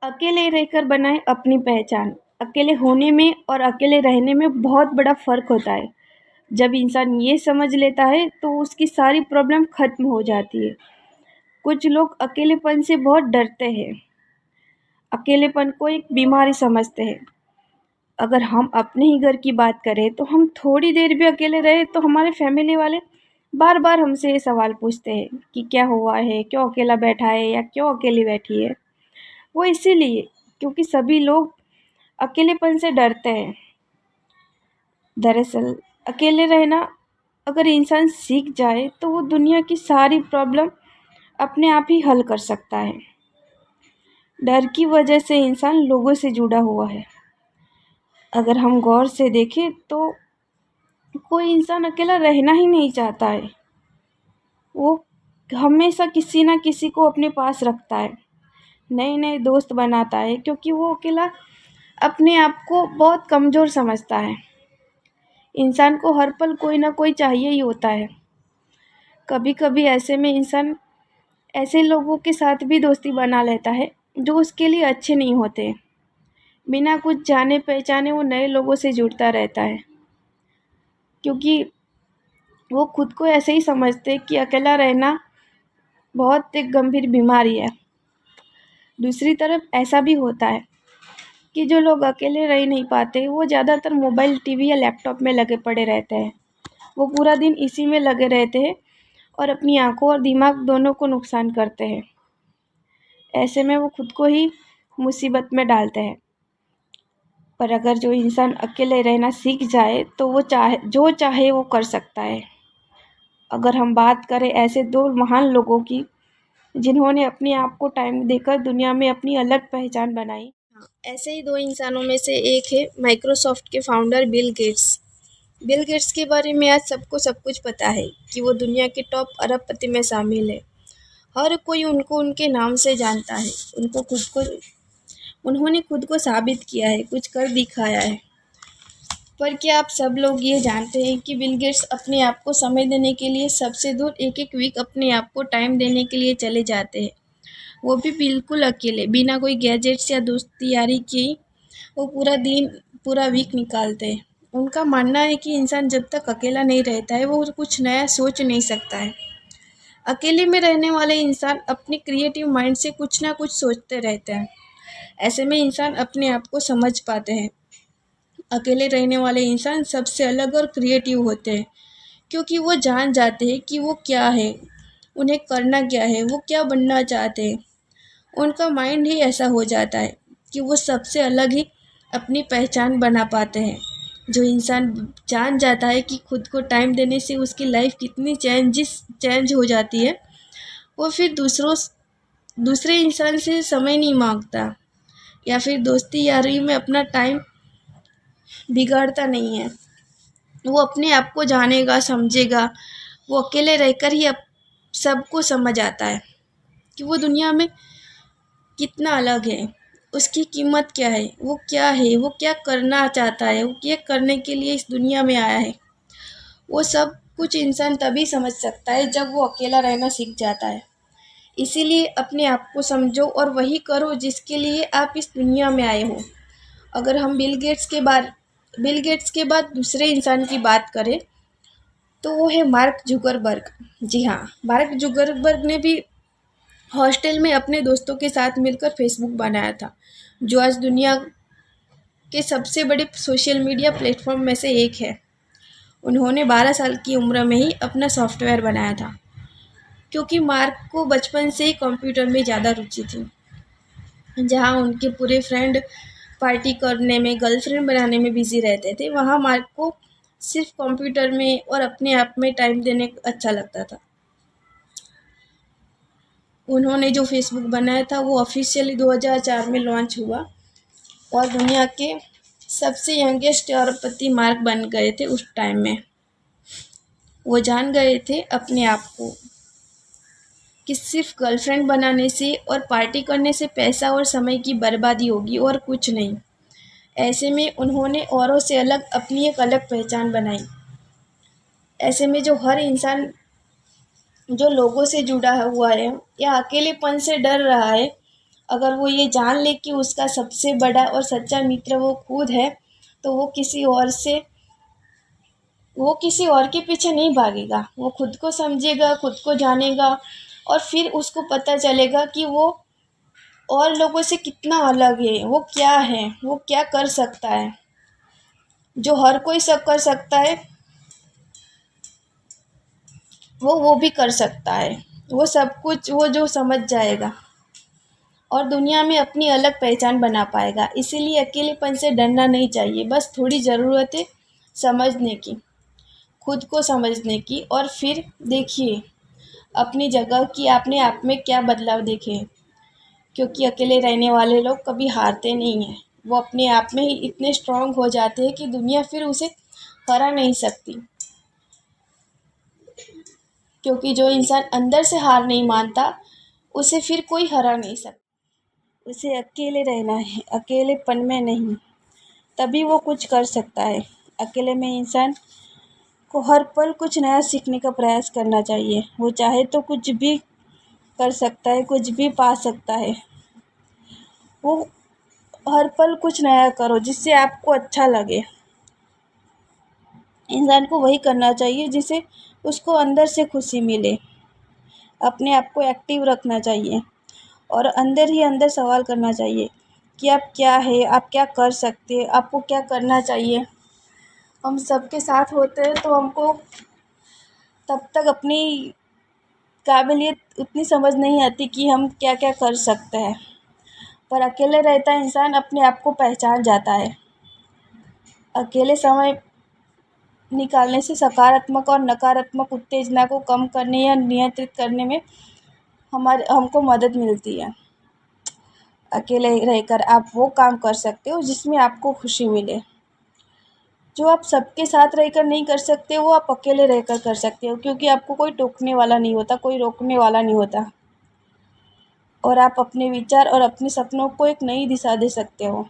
अकेले रहकर बनाए अपनी पहचान। अकेले होने में और अकेले रहने में बहुत बड़ा फ़र्क होता है। जब इंसान ये समझ लेता है तो उसकी सारी प्रॉब्लम ख़त्म हो जाती है। कुछ लोग अकेलेपन से बहुत डरते हैं। अकेलेपन को एक बीमारी समझते हैं। अगर हम अपने ही घर की बात करें तो हम थोड़ी देर भी अकेले रहे तो हमारे फैमिली वाले बार बार हमसे ये सवाल पूछते हैं कि क्या हुआ है, क्यों अकेला बैठा है या क्यों अकेली बैठी है। वो इसीलिए क्योंकि सभी लोग अकेलेपन से डरते हैं। दरअसल अकेले रहना अगर इंसान सीख जाए तो वो दुनिया की सारी प्रॉब्लम अपने आप ही हल कर सकता है। डर की वजह से इंसान लोगों से जुड़ा हुआ है। अगर हम गौर से देखें तो कोई इंसान अकेला रहना ही नहीं चाहता है। वो हमेशा किसी ना किसी को अपने पास रखता है, नए नए दोस्त बनाता है, क्योंकि वो अकेला अपने आप को बहुत कमज़ोर समझता है। इंसान को हर पल कोई ना कोई चाहिए ही होता है। कभी कभी ऐसे में इंसान ऐसे लोगों के साथ भी दोस्ती बना लेता है जो उसके लिए अच्छे नहीं होते। बिना कुछ जाने पहचाने वो नए लोगों से जुड़ता रहता है, क्योंकि वो खुद को ऐसे ही समझते कि अकेला रहना बहुत एक गंभीर बीमारी है। दूसरी तरफ ऐसा भी होता है कि जो लोग अकेले रह नहीं पाते वो ज़्यादातर मोबाइल, टीवी या लैपटॉप में लगे पड़े रहते हैं। वो पूरा दिन इसी में लगे रहते हैं और अपनी आंखों और दिमाग दोनों को नुकसान करते हैं। ऐसे में वो खुद को ही मुसीबत में डालते हैं। पर अगर जो इंसान अकेले रहना सीख जाए तो वो जो चाहे वो कर सकता है। अगर हम बात करें ऐसे दो महान लोगों की जिन्होंने अपने आप को टाइम देकर दुनिया में अपनी अलग पहचान बनाई। ऐसे ही दो इंसानों में से एक है माइक्रोसॉफ्ट के founder Bill Gates. Bill Gates के बारे में आज सबको सब कुछ पता है कि वो दुनिया के टॉप अरबपति में शामिल है। हर कोई उनको उनके नाम से जानता है। उन्होंने खुद को साबित किया है, कुछ कर दिखाया है। पर क्या आप सब लोग ये जानते हैं कि बिल गेट्स अपने आप को समय देने के लिए सबसे दूर एक एक वीक अपने आप को टाइम देने के लिए चले जाते हैं, वो भी बिल्कुल अकेले, बिना कोई गैजेट्स या दोस्ती यारी की। वो पूरा दिन, पूरा वीक निकालते हैं। उनका मानना है कि इंसान जब तक अकेला नहीं रहता है वो कुछ नया सोच नहीं सकता है। अकेले में रहने वाले इंसान अपने क्रिएटिव माइंड से कुछ ना कुछ सोचते रहते हैं। ऐसे में इंसान अपने आप को समझ पाते हैं। अकेले रहने वाले इंसान सबसे अलग और क्रिएटिव होते हैं, क्योंकि वो जान जाते हैं कि वो क्या है, उन्हें करना क्या है, वो क्या बनना चाहते हैं। उनका माइंड ही ऐसा हो जाता है कि वो सबसे अलग ही अपनी पहचान बना पाते हैं। जो इंसान जान जाता है कि खुद को टाइम देने से उसकी लाइफ कितनी चेंज हो जाती है, वो फिर दूसरे इंसान से समय नहीं मांगता या फिर दोस्ती यारी में अपना टाइम बिगाड़ता नहीं है। वो अपने आप को जानेगा, समझेगा। वो अकेले रहकर ही सबको समझ आता है कि वो दुनिया में कितना अलग है, उसकी कीमत क्या है, वो क्या करना चाहता है, वो क्या करने के लिए इस दुनिया में आया है। वो सब कुछ इंसान तभी समझ सकता है जब वो अकेला रहना सीख जाता है। इसीलिए अपने आप को समझो और वही करो जिसके लिए आप इस दुनिया में आए हो। अगर हम बिल गेट्स के बाद दूसरे इंसान की बात करें तो वो है मार्क जुकरबर्ग। जी हाँ, मार्क जुकरबर्ग ने भी हॉस्टल में अपने दोस्तों के साथ मिलकर फेसबुक बनाया था, जो आज दुनिया के सबसे बड़े सोशल मीडिया प्लेटफॉर्म में से एक है। उन्होंने 12 साल की उम्र में ही अपना सॉफ्टवेयर बनाया था, क्योंकि मार्क को बचपन से ही कंप्यूटर में ज़्यादा रुचि थी। जहाँ उनके पूरे फ्रेंड पार्टी करने में, गर्लफ्रेंड बनाने में बिजी रहते थे, वहाँ मार्क को सिर्फ कंप्यूटर में और अपने आप में टाइम देने अच्छा लगता था। उन्होंने जो फेसबुक बनाया था वो ऑफिशियली 2004 में लॉन्च हुआ और दुनिया के सबसे यंगेस्ट अरबपति मार्क बन गए थे उस टाइम में। वो जान गए थे अपने आप को कि सिर्फ गर्लफ्रेंड बनाने से और पार्टी करने से पैसा और समय की बर्बादी होगी और कुछ नहीं। ऐसे में उन्होंने औरों से अलग अपनी एक अलग पहचान बनाई। ऐसे में जो हर इंसान जो लोगों से जुड़ा हुआ है या अकेलेपन से डर रहा है, अगर वो ये जान ले कि उसका सबसे बड़ा और सच्चा मित्र वो खुद है, तो वो किसी और के पीछे नहीं भागेगा। वो खुद को समझेगा, खुद को जानेगा, और फिर उसको पता चलेगा कि वो और लोगों से कितना अलग है, वो क्या है, वो क्या कर सकता है। जो हर कोई सब कर सकता है, वो भी कर सकता है। वो सब कुछ वो जो समझ जाएगा और दुनिया में अपनी अलग पहचान बना पाएगा। इसीलिए अकेलेपन से डरना नहीं चाहिए, बस थोड़ी ज़रूरत है समझने की, खुद को समझने की। और फिर देखिए अपनी जगह कि आपने आप में क्या बदलाव देखे हैं। क्योंकि अकेले रहने वाले लोग कभी हारते नहीं हैं, वो अपने आप में ही इतने स्ट्रांग हो जाते हैं कि दुनिया फिर उसे हरा नहीं सकती। क्योंकि जो इंसान अंदर से हार नहीं मानता, उसे फिर कोई हरा नहीं सकता। उसे अकेले रहना है, अकेलेपन में नहीं, तभी वो कुछ कर सकता है। अकेले में इंसान को हर पल कुछ नया सीखने का प्रयास करना चाहिए। वो चाहे तो कुछ भी कर सकता है, कुछ भी पा सकता है। वो हर पल कुछ नया करो जिससे आपको अच्छा लगे। इंसान को वही करना चाहिए जिसे उसको अंदर से खुशी मिले। अपने आप को एक्टिव रखना चाहिए और अंदर ही अंदर सवाल करना चाहिए कि आप क्या है, आप क्या कर सकते हैं, आपको क्या करना चाहिए। हम सबके साथ होते हैं तो हमको तब तक अपनी काबिलियत उतनी समझ नहीं आती कि हम क्या क्या कर सकते हैं। पर अकेले रहता इंसान अपने आप को पहचान जाता है। अकेले समय निकालने से सकारात्मक और नकारात्मक उत्तेजना को कम करने या नियंत्रित करने में हमको मदद मिलती है। अकेले रहकर आप वो काम कर सकते हो जिसमें आपको खुशी मिले। जो आप सबके साथ रहकर नहीं कर सकते, वो आप अकेले रहकर कर सकते हो, क्योंकि आपको कोई टोकने वाला नहीं होता, कोई रोकने वाला नहीं होता। और आप अपने विचार और अपने सपनों को एक नई दिशा दे सकते हो।